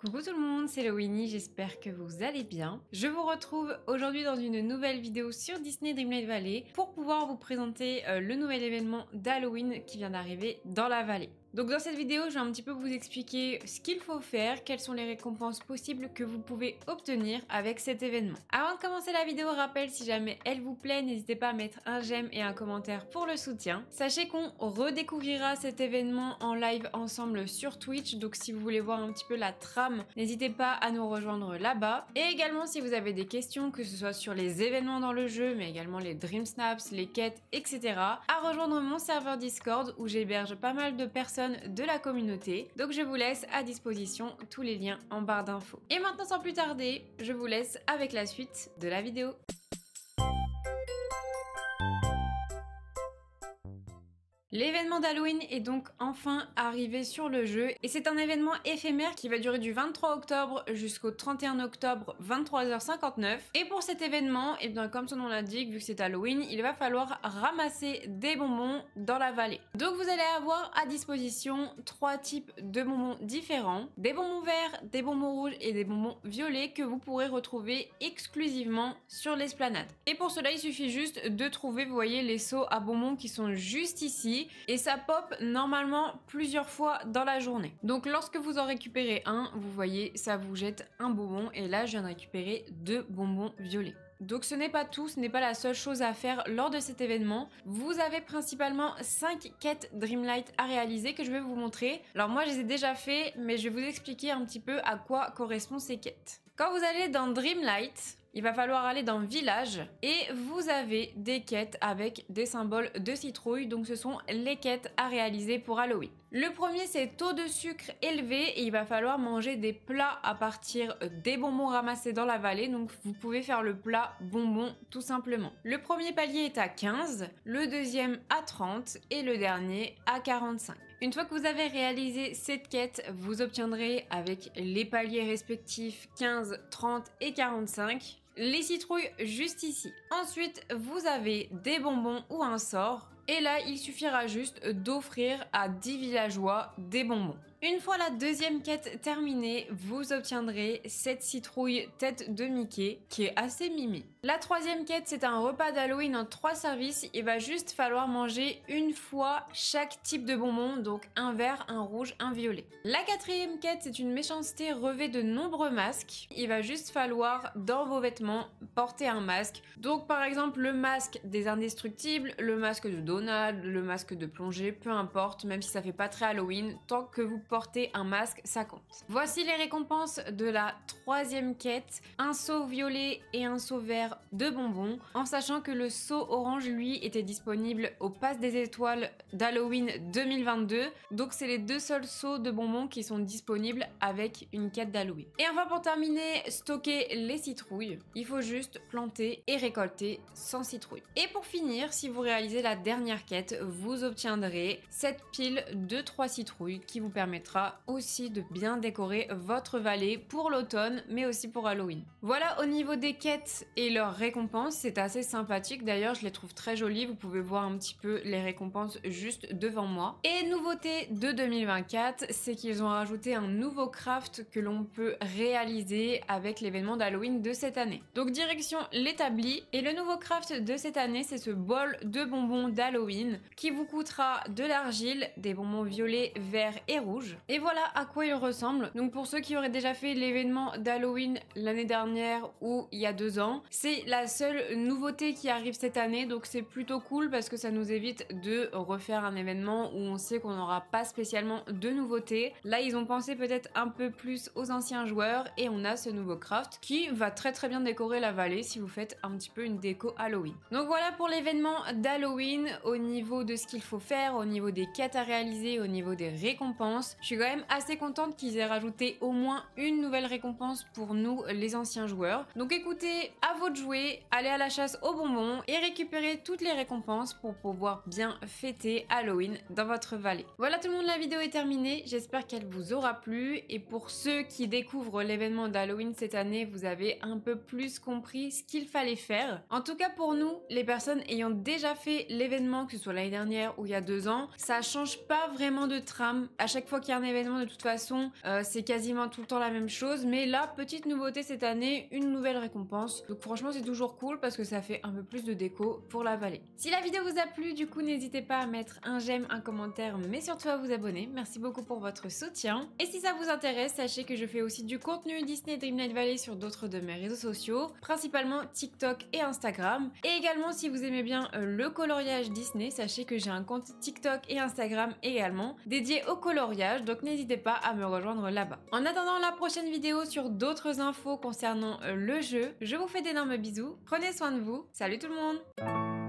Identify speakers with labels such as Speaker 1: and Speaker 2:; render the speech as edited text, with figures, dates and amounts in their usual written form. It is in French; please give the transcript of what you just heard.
Speaker 1: Coucou tout le monde, c'est Loïnie, j'espère que vous allez bien. Je vous retrouve aujourd'hui dans une nouvelle vidéo sur Disney Dreamlight Valley pour pouvoir vous présenter le nouvel événement d'Halloween qui vient d'arriver dans la vallée. Donc dans cette vidéo, je vais un petit peu vous expliquer ce qu'il faut faire, quelles sont les récompenses possibles que vous pouvez obtenir avec cet événement. Avant de commencer la vidéo, rappel, si jamais elle vous plaît, n'hésitez pas à mettre un j'aime et un commentaire pour le soutien. Sachez qu'on redécouvrira cet événement en live ensemble sur Twitch, donc si vous voulez voir un petit peu la trame, n'hésitez pas à nous rejoindre là-bas. Et également si vous avez des questions, que ce soit sur les événements dans le jeu, mais également les Dream Snaps, les quêtes, etc., à rejoindre mon serveur Discord où j'héberge pas mal de personnes de la communauté. Donc je vous laisse à disposition tous les liens en barre d'infos. Et maintenant sans plus tarder, je vous laisse avec la suite de la vidéo. L'événement d'Halloween est donc enfin arrivé sur le jeu et c'est un événement éphémère qui va durer du 23 octobre jusqu'au 31 octobre 23h59. Et pour cet événement, et bien comme son nom l'indique, vu que c'est Halloween, il va falloir ramasser des bonbons dans la vallée. Donc vous allez avoir à disposition 3 types de bonbons différents, des bonbons verts, des bonbons rouges et des bonbons violets que vous pourrez retrouver exclusivement sur l'esplanade. Et pour cela, il suffit juste de trouver, vous voyez, les seaux à bonbons qui sont juste ici. Et ça pop normalement plusieurs fois dans la journée. Donc lorsque vous en récupérez un, vous voyez, ça vous jette un bonbon. Et là, je viens de récupérer 2 bonbons violets. Donc ce n'est pas tout, ce n'est pas la seule chose à faire lors de cet événement. Vous avez principalement 5 quêtes Dreamlight à réaliser que je vais vous montrer. Alors moi, je les ai déjà fait, mais je vais vous expliquer un petit peu à quoi correspondent ces quêtes. Quand vous allez dans Dreamlight, il va falloir aller dans Village et vous avez des quêtes avec des symboles de citrouille, donc ce sont les quêtes à réaliser pour Halloween. Le premier, c'est taux de sucre élevé et il va falloir manger des plats à partir des bonbons ramassés dans la vallée, donc vous pouvez faire le plat bonbon tout simplement. Le premier palier est à 15, le deuxième à 30 et le dernier à 45. Une fois que vous avez réalisé cette quête, vous obtiendrez avec les paliers respectifs 15, 30 et 45 les citrouilles juste ici. Ensuite, vous avez des bonbons ou un sort. Et là, il suffira juste d'offrir à 10 villageois des bonbons. Une fois la deuxième quête terminée, vous obtiendrez cette citrouille tête de Mickey qui est assez mimi. La troisième quête, c'est un repas d'Halloween en 3 services. Il va juste falloir manger une fois chaque type de bonbon, donc un vert, un rouge, un violet. La quatrième quête, c'est une méchanceté revêt de nombreux masques. Il va juste falloir, dans vos vêtements, porter un masque. Donc par exemple, le masque des indestructibles, le masque de Donald, le masque de plongée, peu importe, même si ça fait pas très Halloween, tant que vous porter un masque, ça compte. Voici les récompenses de la troisième quête. Un seau violet et un seau vert de bonbons, en sachant que le seau orange, lui, était disponible au Pass des étoiles d'Halloween 2022. Donc c'est les deux seuls seaux de bonbons qui sont disponibles avec une quête d'Halloween. Et enfin pour terminer, stocker les citrouilles. Il faut juste planter et récolter 100 citrouilles. Et pour finir, si vous réalisez la dernière quête, vous obtiendrez cette pile de 3 citrouilles qui vous permettra aussi de bien décorer votre vallée pour l'automne, mais aussi pour Halloween. Voilà au niveau des quêtes et leurs récompenses, c'est assez sympathique. D'ailleurs, je les trouve très jolies. Vous pouvez voir un petit peu les récompenses juste devant moi. Et nouveauté de 2024, c'est qu'ils ont rajouté un nouveau craft que l'on peut réaliser avec l'événement d'Halloween de cette année. Donc direction l'établi. Et le nouveau craft de cette année, c'est ce bol de bonbons d'Halloween qui vous coûtera de l'argile, des bonbons violets, verts et rouges. Et voilà à quoi il ressemble. Donc pour ceux qui auraient déjà fait l'événement d'Halloween l'année dernière ou il y a 2 ans, c'est la seule nouveauté qui arrive cette année, donc c'est plutôt cool parce que ça nous évite de refaire un événement où on sait qu'on n'aura pas spécialement de nouveautés. Là ils ont pensé peut-être un peu plus aux anciens joueurs et on a ce nouveau craft qui va très bien décorer la vallée si vous faites un petit peu une déco Halloween. Donc voilà pour l'événement d'Halloween au niveau de ce qu'il faut faire, au niveau des quêtes à réaliser, au niveau des récompenses. Je suis quand même assez contente qu'ils aient rajouté au moins une nouvelle récompense pour nous, les anciens joueurs. Donc écoutez, à vous de jouer, allez à la chasse aux bonbons et récupérez toutes les récompenses pour pouvoir bien fêter Halloween dans votre vallée. Voilà tout le monde, la vidéo est terminée. J'espère qu'elle vous aura plu. Et pour ceux qui découvrent l'événement d'Halloween cette année, vous avez un peu plus compris ce qu'il fallait faire. En tout cas pour nous, les personnes ayant déjà fait l'événement, que ce soit l'année dernière ou il y a 2 ans, ça change pas vraiment de trame. À chaque fois qu'il y a un événement, de toute façon, c'est quasiment tout le temps la même chose. Mais là, petite nouveauté cette année, une nouvelle récompense. Donc franchement, c'est toujours cool parce que ça fait un peu plus de déco pour la vallée. Si la vidéo vous a plu, du coup, n'hésitez pas à mettre un j'aime, un commentaire, mais surtout à vous abonner. Merci beaucoup pour votre soutien. Et si ça vous intéresse, sachez que je fais aussi du contenu Disney Dreamlight Valley sur d'autres de mes réseaux sociaux, principalement TikTok et Instagram. Et également, si vous aimez bien le coloriage Disney, sachez que j'ai un compte TikTok et Instagram également dédié au coloriage, donc n'hésitez pas à me rejoindre là-bas. En attendant la prochaine vidéo sur d'autres infos concernant le jeu, je vous fais d'énormes bisous, prenez soin de vous, salut tout le monde!